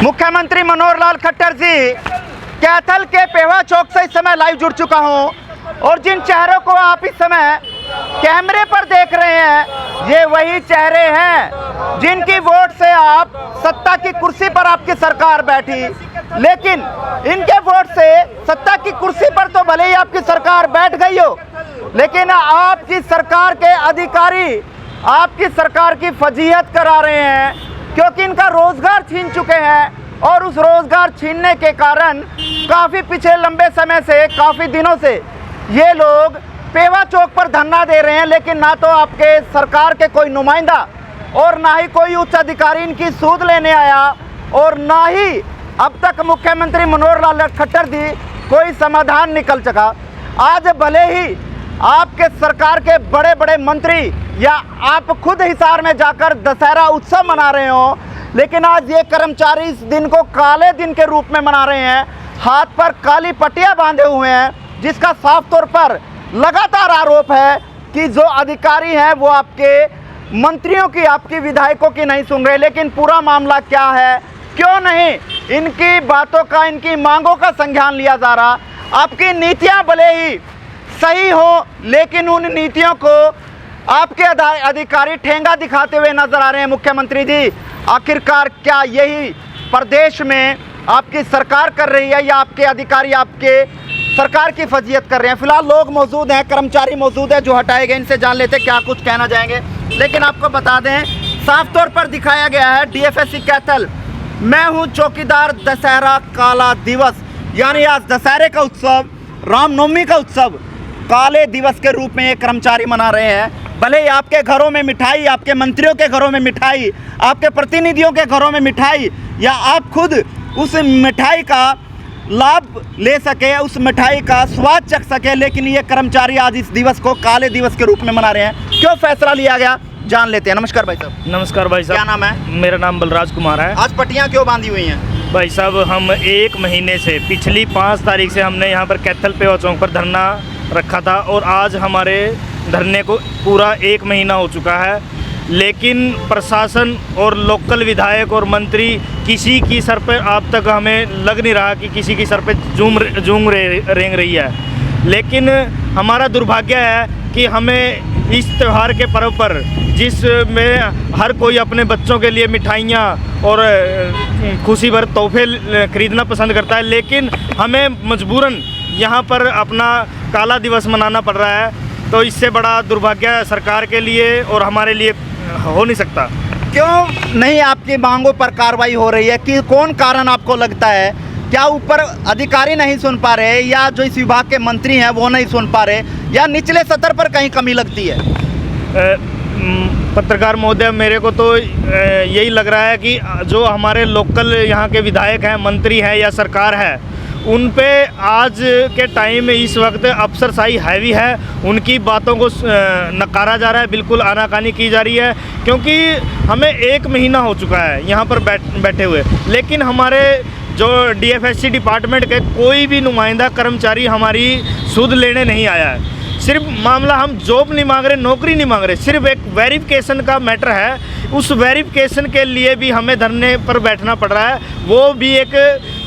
मुख्यमंत्री मनोहर लाल खट्टर जी कैथल के पेवा चौक से इस समय लाइव जुड़ चुका हूं और जिन चेहरों को आप इस समय कैमरे पर देख रहे हैं ये वही चेहरे हैं जिनकी वोट से आप सत्ता की कुर्सी पर आपकी सरकार बैठी। लेकिन इनके वोट से सत्ता की कुर्सी पर तो भले ही आपकी सरकार बैठ गई हो, लेकिन आपकी सरकार के अधिकारी आपकी सरकार की फजीहत करा रहे हैं क्योंकि इनका रोजगार छीन चुके हैं और उस रोजगार छीनने के कारण काफ़ी पिछले लंबे समय से काफ़ी दिनों से ये लोग पेवा चौक पर धरना दे रहे हैं। लेकिन ना तो आपके सरकार के कोई नुमाइंदा और ना ही कोई उच्च अधिकारी इनकी सूद लेने आया और ना ही अब तक मुख्यमंत्री मनोहर लाल खट्टर जी कोई समाधान निकल सका। आज भले ही आपके सरकार के बड़े बड़े मंत्री या आप खुद हिसार में जाकर दशहरा उत्सव मना रहे हो, लेकिन आज ये कर्मचारी इस दिन को काले दिन के रूप में मना रहे हैं। हाथ पर काली पट्टियां बांधे हुए हैं जिसका साफ तौर पर लगातार आरोप है कि जो अधिकारी हैं वो आपके मंत्रियों की आपकी विधायकों की नहीं सुन रहे। लेकिन पूरा मामला क्या है, क्यों नहीं इनकी बातों का इनकी मांगों का संज्ञान लिया जा रहा। आपकी नीतियां भले ही सही हो लेकिन उन नीतियों को आपके अधिकारी ठेंगा दिखाते हुए नजर आ रहे हैं। मुख्यमंत्री जी आखिरकार क्या यही प्रदेश में आपकी सरकार कर रही है या आपके अधिकारी आपके सरकार की फजीहत कर रहे हैं? फिलहाल लोग मौजूद हैं, कर्मचारी मौजूद है जो हटाए गए, इनसे जान लेते क्या कुछ कहना चाहेंगे। लेकिन आपको बता दें साफ तौर पर दिखाया गया है डीएफएससी कैथल, मैं हूँ चौकीदार दशहरा काला दिवस, यानी आज दशहरे का उत्सव, रामनवमी का उत्सव काले दिवस के रूप में ये कर्मचारी मना रहे हैं। भले ही आपके घरों में मिठाई, आपके मंत्रियों के घरों में मिठाई, आपके प्रतिनिधियों के घरों में मिठाई या आप खुद उस मिठाई का लाभ ले सके, उस मिठाई का स्वाद चख सके, लेकिन ये कर्मचारी आज इस दिवस को काले दिवस के रूप में मना रहे हैं। क्यों फैसला लिया गया जान लेते हैं। नमस्कार भाई साहब। नमस्कार भाई साहब। क्या नाम है? मेरा नाम बलराज कुमार है। आज पट्टियां क्यों बांधी हुई हैं? भाई साहब हम 1 महीने से पिछली 5 तारीख से हमने यहाँ पर कैथल पेवा चौक पर धरना रखा था और आज हमारे धरने को पूरा 1 महीना हो चुका है। लेकिन प्रशासन और लोकल विधायक और मंत्री किसी की सर पर अब तक हमें लग नहीं रहा कि किसी की सर पे जूम रेंग रही है। लेकिन हमारा दुर्भाग्य है कि हमें इस त्यौहार के पर्व पर जिसमें हर कोई अपने बच्चों के लिए मिठाइयाँ और खुशी भर तोहफे खरीदना पसंद करता है, लेकिन हमें मजबूरन यहाँ पर अपना काला दिवस मनाना पड़ रहा है। तो इससे बड़ा दुर्भाग्य सरकार के लिए और हमारे लिए हो नहीं सकता। क्यों नहीं आपकी मांगों पर कार्रवाई हो रही है? कि कौन कारण आपको लगता है? क्या ऊपर अधिकारी नहीं सुन पा रहे या जो इस विभाग के मंत्री हैं वो नहीं सुन पा रहे या निचले स्तर पर कहीं कमी लगती है? पत्रकार महोदय, मेरे को तो यही लग रहा है कि जो हमारे लोकल यहाँ के विधायक हैं, मंत्री हैं या सरकार है, उन पे आज के टाइम में इस वक्त अफसरशाही हैवी है। उनकी बातों को नकारा जा रहा है, बिल्कुल आनाकानी की जा रही है। क्योंकि हमें 1 महीना हो चुका है यहाँ पर बैठे हुए, लेकिन हमारे जो डीएफएससी डिपार्टमेंट के कोई भी नुमाइंदा कर्मचारी हमारी सूद लेने नहीं आया है। सिर्फ मामला हम जॉब नहीं मांग रहे, नौकरी नहीं मांग रहे, सिर्फ एक वेरिफिकेशन का मैटर है। उस वेरिफिकेशन के लिए भी हमें धरने पर बैठना पड़ रहा है। वो भी एक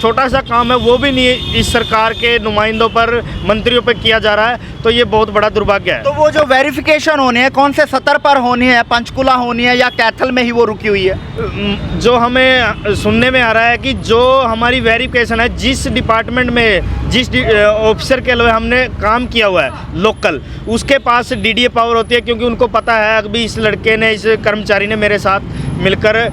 छोटा सा काम है, वो भी नहीं इस सरकार के नुमाइंदों पर, मंत्रियों पर किया जा रहा है। तो ये बहुत बड़ा दुर्भाग्य है। तो वो जो वेरिफिकेशन होनी है कौन से सतर पर होनी है? पंचकुला होनी है या कैथल में ही वो रुकी हुई है? जो हमें सुनने में आ रहा है कि जो हमारी वेरिफिकेशन है, जिस डिपार्टमेंट में जिस ऑफिसर के लिए हमने काम किया हुआ है लोकल, उसके पास डीडीए पावर होती है। क्योंकि उनको पता है अभी इस लड़के ने, इस कर्मचारी ने मेरे साथ मिलकर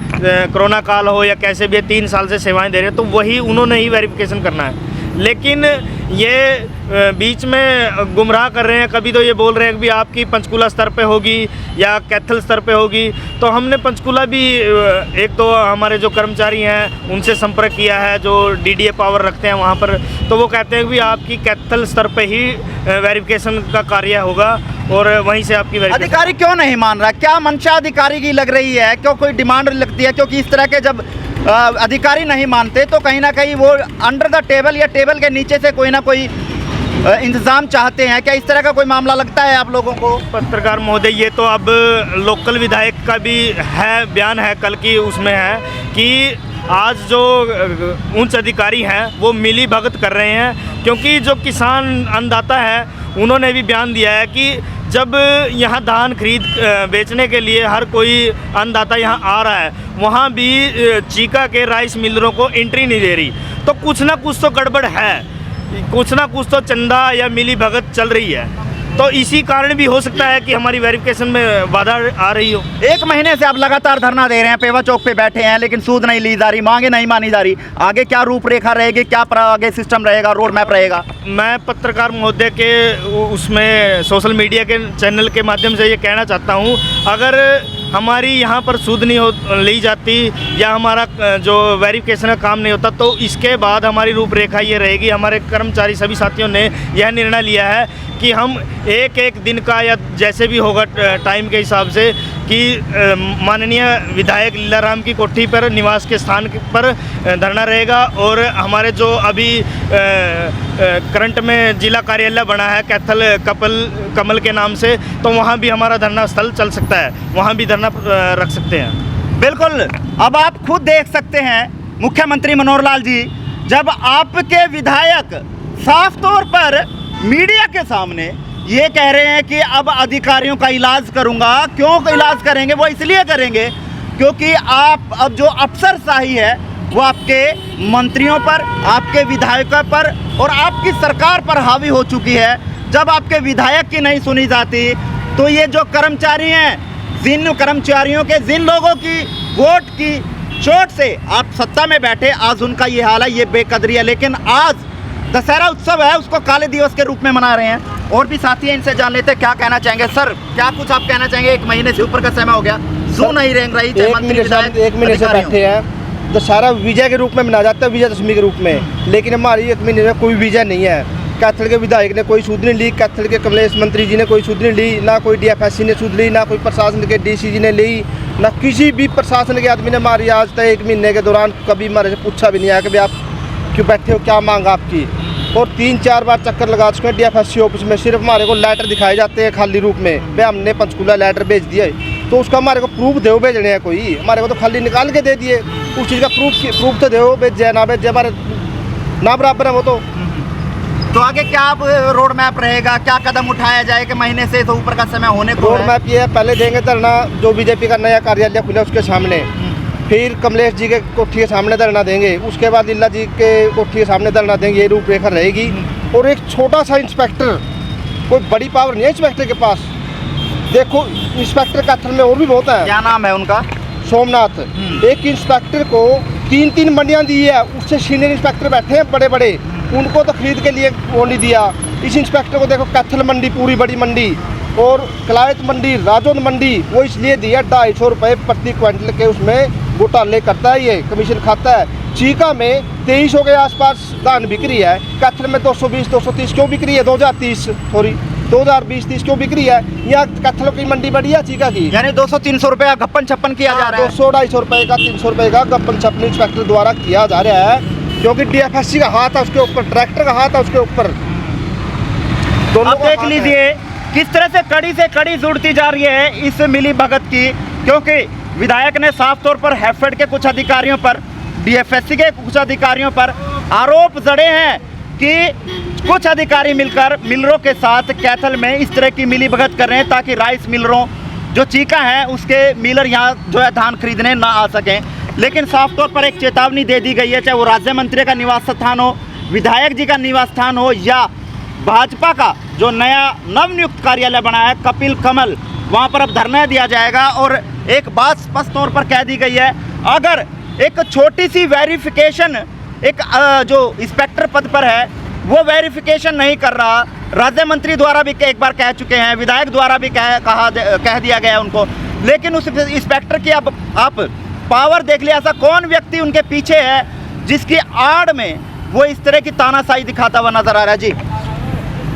कोरोना काल हो या कैसे भी 3 साल से सेवाएं दे रहे हैं, तो वही उन्होंने ही वेरिफिकेशन करना है। लेकिन ये बीच में गुमराह कर रहे हैं। कभी तो ये बोल रहे हैं कि आपकी पंचकुला स्तर पे होगी या कैथल स्तर पे होगी। तो हमने पंचकुला भी एक तो हमारे जो कर्मचारी हैं उनसे संपर्क किया है जो डीडीए पावर रखते हैं वहाँ पर, तो वो कहते हैं कि आपकी कैथल स्तर पे ही वेरिफिकेशन का कार्य होगा और वहीं से आपकी अधिकारी क्यों नहीं मान रहा? क्या मंशा अधिकारी की लग रही है? क्यों कोई डिमांड लगती है? क्योंकि इस तरह के जब अधिकारी नहीं मानते तो कहीं ना कहीं वो अंडर द टेबल या टेबल के नीचे से कोई ना कोई इंतजाम चाहते हैं। क्या इस तरह का कोई मामला लगता है आप लोगों को? पत्रकार महोदय, ये तो अब लोकल विधायक का भी है, बयान है कल की, उसमें है कि आज जो उच्च अधिकारी हैं वो मिली भगत कर रहे हैं, क्योंकि जो किसान अन्नदाता है उन्होंने भी बयान दिया है कि जब यहाँ धान खरीद बेचने के लिए हर कोई अन्नदाता यहाँ आ रहा है, वहाँ भी चीका के राइस मिलरों को एंट्री नहीं दे रही। तो कुछ ना कुछ तो गड़बड़ है, कुछ ना कुछ तो चंदा या मिली भगत चल रही है। तो इसी कारण भी हो सकता है कि हमारी वेरिफिकेशन में बाधा आ रही हो। 1 महीने से आप लगातार धरना दे रहे हैं, पेवा चौक पे बैठे हैं, लेकिन सूद नहीं ली जा रही, मांगे नहीं मानी जा रही। आगे क्या रूपरेखा रहेगी, क्या आगे सिस्टम रहेगा, रोड मैप रहेगा? मैं पत्रकार महोदय के उसमें सोशल मीडिया के चैनल के माध्यम से ये कहना चाहता हूँ, अगर हमारी यहाँ पर सूद नहीं ली जाती या हमारा जो वेरिफिकेशन का काम नहीं होता, तो इसके बाद हमारी रूपरेखा ये रहेगी। हमारे कर्मचारी सभी साथियों ने यह निर्णय लिया है कि हम एक दिन का या जैसे भी होगा टाइम के हिसाब से कि माननीय विधायक लीलाराम की कोठी पर निवास के स्थान पर धरना रहेगा। और हमारे जो अभी करंट में जिला कार्यालय बना है कैथल कमल के नाम से, तो वहाँ भी हमारा धरना स्थल चल सकता है, वहाँ भी धरना रख सकते हैं। बिल्कुल, अब आप खुद देख सकते हैं मुख्यमंत्री मनोहर लाल जी, जब आपके विधायक साफ तौर पर मीडिया के सामने ये कह रहे हैं कि अब अधिकारियों का इलाज करूंगा। क्यों इलाज करेंगे? वो इसलिए करेंगे क्योंकि आप अब जो अफसरशाही है वो आपके मंत्रियों पर, आपके विधायकों पर और आपकी सरकार पर हावी हो चुकी है। जब आपके विधायक की नहीं सुनी जाती, तो ये जो कर्मचारी हैं, जिन कर्मचारियों के, जिन लोगों की वोट की चोट से आप सत्ता में बैठे, आज उनका ये हाल है, ये बेकदरी है। लेकिन आज दशहरा उत्सव है, उसको काले दिवस के रूप में मना रहे हैं। और भी साथी हैं, इनसे जान लेते हैं क्या कहना चाहेंगे। सर, क्या कुछ आप कहना चाहेंगे? 1 महीने से ऊपर का समय हो गया, सू नहीं रेंग रही, एक महीने से बैठे हैं। दशहरा विजय के रूप में मनाया जाता है, विजयदशमी के रूप में, लेकिन हमारी 1 महीने में कोई विजय नहीं है। कैथल के विधायक ने कोई सूद नहीं ली, कैथल के कमलेश मंत्री जी ने कोई सूद नहीं ली, ना कोई DFSC ने सूद ली, ना कोई प्रशासन के DC जी ने ली, ना किसी भी प्रशासन के आदमी ने हमारी आज तक 1 महीने के दौरान कभी हमारे से पूछा भी नहीं आया कि भाई आप क्यों बैठे हो, क्या मांग आपकी। और 3-4 बार चक्कर लगा चुके हैं DFSC ऑफिस में, सिर्फ हमारे को लेटर दिखाए जाते हैं खाली रूप में, भाई हमने पंचकूला लेटर भेज दिया है, तो उसका हमारे को प्रूफ दो भेजने हैं कोई, हमारे को तो खाली निकाल के दे दिए, उस चीज़ का प्रूफ तो दो, भेज जाए ना भेज जाए, हमारे ना बराबर है वो। तो आगे क्या अब रोड मैप रहेगा, क्या कदम उठाया जाए कि महीने से तो ऊपर का समय होने को? रोड मैप ये है, पहले देंगे धरना जो बीजेपी का नया कार्यालय खुला उसके सामने, फिर कमलेश जी के कोठी के सामने धरना देंगे, उसके बाद लीला जी के कोठी के सामने धरना देंगे। ये रूपरेखा रहेगी। और एक छोटा सा इंस्पेक्टर, कोई बड़ी पावर नहीं है इंस्पेक्टर के पास। देखो इंस्पेक्टर कैथल में और भी बहुत है। क्या नाम है उनका? सोमनाथ। एक इंस्पेक्टर को 3-3 मंडियाँ दी है, उससे सीनियर इंस्पेक्टर बैठे हैं बड़े बड़े, उनको तो खरीद के लिए वो नहीं दिया। इस इंस्पेक्टर को देखो कैथल मंडी, पूरी बड़ी मंडी और कलायत मंडी, राजौंद मंडी, वो इसलिए दिया 250 रुपये प्रति क्विंटल के उसमें घोटाले करता है, ये कमीशन खाता है। चीका में 2300 के आसपास धान बिक्री है, कैथल में 220-230 क्यों बिक्री है? 2020-30 क्यों बिक्री है? यहाँ कैथल की मंडी बड़ी है चीका की, यानी 200-300 रुपये का गप्पन छप्पन किया जा रहा है। 200-250 रुपये का, 300 रुपये का गप्पन छप्पन इंस्पेक्टर द्वारा किया जा रहा है, क्योंकि DFSC का हाथ है उसके ऊपर, डायरेक्टर का हाथ है उसके ऊपर। अब देख लीजिए किस तरह से कड़ी जुड़ती जा रही है इस मिली भगत की, क्योंकि विधायक ने साफ तौर पर हैफेड के कुछ अधिकारियों पर, DFSC के कुछ अधिकारियों पर आरोप जड़े हैं कि कुछ अधिकारी मिलकर मिलरों के साथ कैथल में इस तरह की मिली भगत कर रहे हैं ताकि राइस मिलरों जो चीका है उसके मिलर यहाँ जो है धान खरीदने ना आ सकें। लेकिन साफ तौर पर एक चेतावनी दे दी गई है, चाहे वो राज्य मंत्री का निवास स्थान हो, विधायक जी का निवास स्थान हो या भाजपा का जो नया नवनियुक्त कार्यालय बना है कपिल कमल, वहाँ पर अब धरना दिया जाएगा। और एक बात स्पष्ट तौर पर कह दी गई है, अगर एक छोटी सी वेरिफिकेशन एक जो इंस्पेक्टर पद पर है वो वेरिफिकेशन नहीं कर रहा, राज्य मंत्री द्वारा भी एक बार कह चुके हैं, विधायक द्वारा भी कह दिया गया उनको, लेकिन उस इंस्पेक्टर की अब आप पावर देख लिया, ऐसा कौन व्यक्ति उनके पीछे है जिसकी आड़ में वो इस तरह की तानाशाही दिखाता हुआ नजर आ रहा है? जी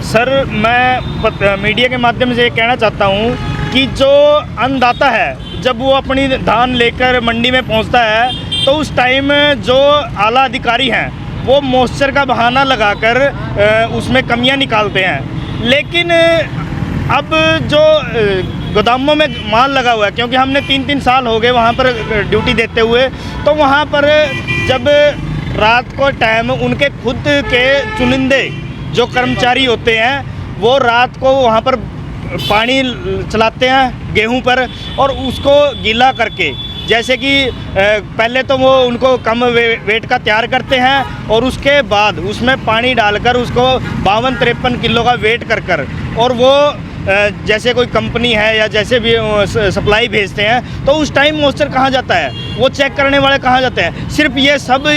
सर, मैं मीडिया के माध्यम से ये कहना चाहता हूँ कि जो अन्नदाता है जब वो अपनी धान लेकर मंडी में पहुँचता है तो उस टाइम जो आला अधिकारी हैं वो मॉइस्चर का बहाना लगाकर उसमें कमियां निकालते हैं, लेकिन अब जो गोदामों में माल लगा हुआ है, क्योंकि हमने 3-3 साल हो गए वहाँ पर ड्यूटी देते हुए, तो वहाँ पर जब रात को टाइम उनके खुद के चुनिंदे जो कर्मचारी होते हैं वो रात को वहाँ पर पानी चलाते हैं गेहूं पर, और उसको गीला करके, जैसे कि पहले तो वो उनको कम वेट का तैयार करते हैं और उसके बाद उसमें पानी डालकर उसको 52-53 किलो का वेट कर और वो जैसे कोई कंपनी है या जैसे भी सप्लाई भेजते हैं तो उस टाइम मॉइस्चर कहाँ जाता है, वो चेक करने वाले कहाँ जाते हैं। सिर्फ ये सब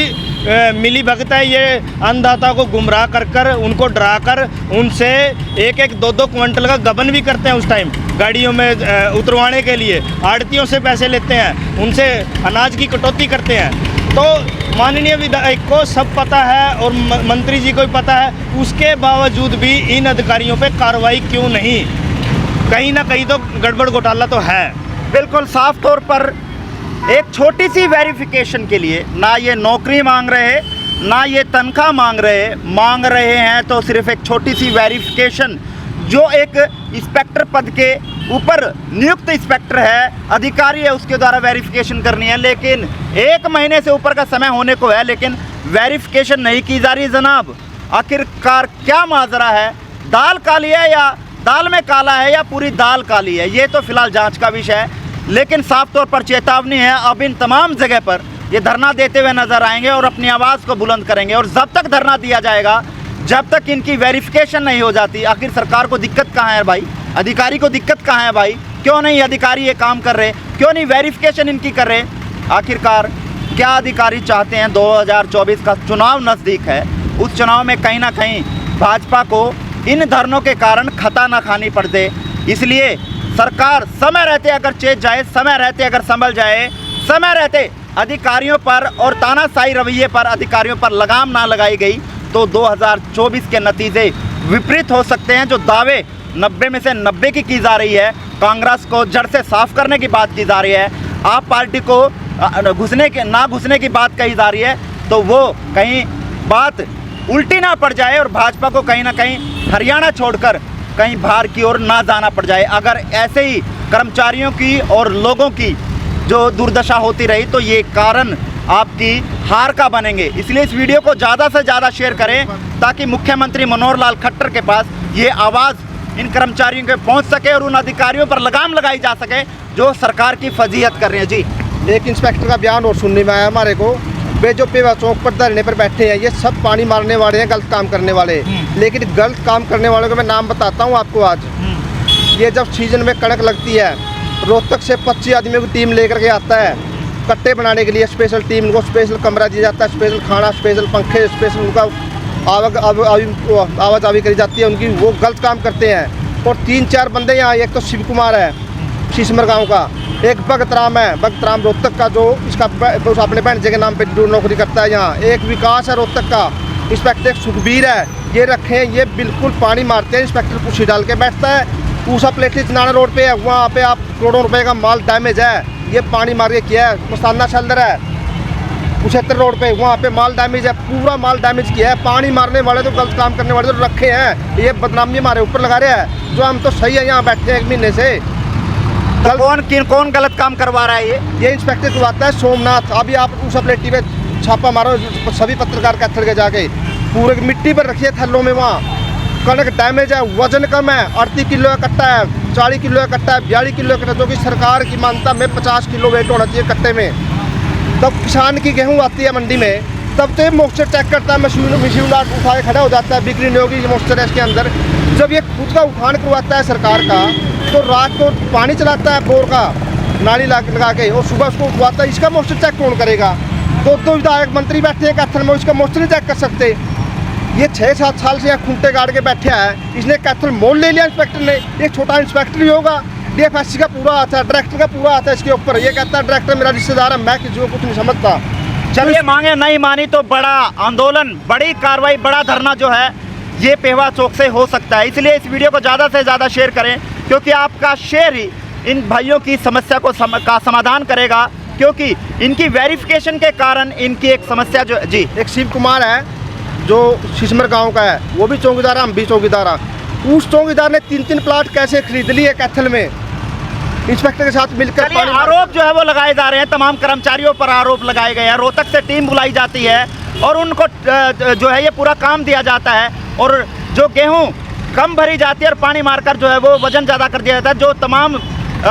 मिली भगत है, ये अन्नदाता को गुमराह कर उनको डरा कर उनसे 1-2 क्विंटल का गबन भी करते हैं। उस टाइम गाड़ियों में उतरवाने के लिए आड़तियों से पैसे लेते हैं, उनसे अनाज की कटौती करते हैं। तो माननीय विधायक को सब पता है और मंत्री जी को भी पता है, उसके बावजूद भी इन अधिकारियों पे कार्रवाई क्यों नहीं? कहीं ना कहीं तो गड़बड़ घोटाला तो है। बिल्कुल साफ तौर पर एक छोटी सी वेरिफिकेशन के लिए ना ये नौकरी मांग रहे, ना ये तनख्वाह मांग रहे हैं तो सिर्फ एक छोटी सी वेरिफिकेशन, जो एक इंस्पेक्टर पद के ऊपर नियुक्त इंस्पेक्टर है, अधिकारी है, उसके द्वारा वेरिफिकेशन करनी है। लेकिन 1 महीने से ऊपर का समय होने को है, लेकिन वेरिफिकेशन नहीं की जा रही जनाब। आखिरकार क्या माजरा है? दाल काली है या दाल में काला है या पूरी दाल काली है? ये तो फिलहाल जांच का विषय है, लेकिन साफ तौर पर चेतावनी है, अब इन तमाम जगह पर ये धरना देते हुए नजर आएंगे और अपनी आवाज़ को बुलंद करेंगे। और जब तक धरना दिया जाएगा, जब तक इनकी वेरिफिकेशन नहीं हो जाती, आखिर सरकार को दिक्कत कहाँ है भाई? अधिकारी को दिक्कत कहाँ है भाई? क्यों नहीं अधिकारी ये काम कर रहे? क्यों नहीं वेरिफिकेशन इनकी कर रहे? आखिरकार क्या अधिकारी चाहते हैं? 2024 का चुनाव नज़दीक है, उस चुनाव में कहीं ना कहीं भाजपा को इन धरनों के कारण खता ना खानी पड़ दे। इसलिए सरकार समय रहते अगर चेत जाए, समय रहते अगर संभल जाए, समय रहते अधिकारियों पर और तानाशाही रवैये पर अधिकारियों पर लगाम ना लगाई गई तो 2024 के नतीजे विपरीत हो सकते हैं। जो दावे 90 में से 90 की जा रही है, कांग्रेस को जड़ से साफ करने की बात की जा रही है, आप पार्टी को ना घुसने की बात कही जा रही है, तो वो कहीं बात उल्टी ना पड़ जाए और भाजपा को कहीं ना कहीं हरियाणा छोड़कर कहीं बाहर की ओर ना जाना पड़ जाए। अगर ऐसे ही कर्मचारियों की और लोगों की जो दुर्दशा होती रही तो ये कारण आपकी हार का बनेंगे। इसलिए इस वीडियो को ज़्यादा से ज़्यादा शेयर करें ताकि मुख्यमंत्री मनोहर लाल खट्टर के पास ये आवाज़ इन कर्मचारियों के पहुंच सके और उन अधिकारियों पर लगाम लगाई जा सके जो सरकार की फजीहत कर रहे हैं। जी, एक इंस्पेक्टर का बयान और सुनने में आया हमारे को, वे जो पेवा चौक पर धरने पर बैठे हैं ये सब पानी मारने वाले हैं, गलत काम करने वाले। लेकिन गलत काम करने वालों को मैं नाम बताता हूँ आपको आज। ये जब सीजन में कड़क लगती है, रोहतक से 25 आदमियों की टीम लेकर के आता है कट्टे बनाने के लिए, स्पेशल टीम को स्पेशल कमरा दिया जाता है, स्पेशल खाना, स्पेशल पंखे, स्पेशल उनका आवाजावी करी जाती है उनकी। वो गलत काम करते हैं। और 3-4 बंदे यहाँ, एक तो शिव कुमार है शीशमर गांव का, एक भगत राम है, भगत राम रोहतक का, जो इसका अपने बहन जी के नाम पे नौकरी करता है यहाँ। एक विकास है रोहतक का, इंस्पेक्टर एक सुखबीर है, ये रखे हैं। ये बिल्कुल पानी मारते हैं, इंस्पेक्टर कुर्सी डाल के बैठता है। पूसा प्लेटली चनाना रोड पे है, वहाँ पे आप करोड़ों रुपए का माल डैमेज है, ये पानी मार के किया है। मस्ताना शल्दर है 75 रोड पे, वहाँ पे माल डैमेज है, पूरा माल डैमेज किया है। पानी मारने वाले तो गलत काम करने वाले तो रखे हैं, ये बदनामी हमारे ऊपर लगा रहे हैं। जो हम तो सही है यहाँ बैठे हैं 1 महीने से। तो कौन गलत काम करवा रहा है? ये इंस्पेक्टर करवाता है सोमनाथ। अभी आप उस प्लेटी पे छापा मारो, सभी पत्रकार कैथल के जाके पूरे मिट्टी पर रखिए थल्लों में। वहाँ कणक डैमेज है, वजन कम है, 38 किलो का कट्टा है, 40 किलो का कट्टा है, 42 किलो का कट्टा, जो कि सरकार की मान्यता में 50 किलो वेट होना चाहिए कट्टे में। तब किसान की गेहूँ आती है मंडी में, तब तो ये मॉइस्चर चेक करता है, मशीन उठा के खड़ा हो जाता है, बिक्री नहीं होगी ये मॉइस्चर है इसके अंदर। जब ये खुद का उठान करवाता है सरकार का, तो रात को पानी चलाता है बोर का नाली लगा के और सुबह उसको उठवाता है। इसका मॉइस्चर चेक कौन करेगा? 2 विधायक मंत्री बैठे हैं कैथल में, इसका मॉइस्चर नहीं चेक कर सकते। ये 6-7 साल से यहाँ खूंटे गाड़ के बैठे हैं, इसने कैथल मोल ले लिया इंस्पेक्टर ने। एक छोटा इंस्पेक्टर ही होगा, DFSC का पूरा आता है, डायरेक्टर का पूरा आता है इसके ऊपर। ये कहता है डायरेक्टर मेरा रिश्तेदार है, मैं किसी को कुछ नहीं समझता। चलिए, मांगे नहीं मानी तो बड़ा आंदोलन, बड़ी कार्रवाई, बड़ा धरना जो है ये पेवा चौक से हो सकता है। इसलिए इस वीडियो को ज़्यादा से ज़्यादा शेयर करें, क्योंकि आपका शेयर ही इन भाइयों की समस्या को का समाधान करेगा, क्योंकि इनकी वेरिफिकेशन के कारण इनकी एक समस्या जो। जी, एक शिव कुमार है जो शीशमर गांव का है, वो भी चौकीदार है, हम भी चौकीदार हैं। उस चौकीदार ने 3-3 प्लाट कैसे खरीद लिए कैथल में इंस्पेक्टर के साथ मिलकर। चलिए, आरोप जो है वो लगाए जा रहे हैं, तमाम कर्मचारियों पर आरोप लगाए गए हैं। रोहतक से टीम बुलाई जाती है और उनको जो है ये पूरा काम दिया जाता है, और जो गेहूं कम भरी जाती है और पानी मारकर जो है वो वजन ज़्यादा कर दिया जाता है, जो तमाम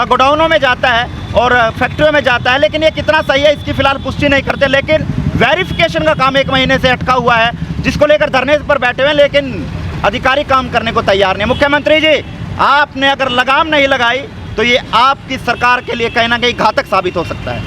गोडाउनों में जाता है और फैक्ट्रियों में जाता है। लेकिन ये कितना सही है इसकी फ़िलहाल पुष्टि नहीं करते। लेकिन वेरिफिकेशन का काम 1 महीने से अटका हुआ है, जिसको लेकर धरने पर बैठे हुए हैं, लेकिन अधिकारी काम करने को तैयार नहीं। मुख्यमंत्री जी, आपने अगर लगाम नहीं लगाई तो ये आपकी सरकार के लिए कहीं ना कहीं घातक साबित हो सकता है।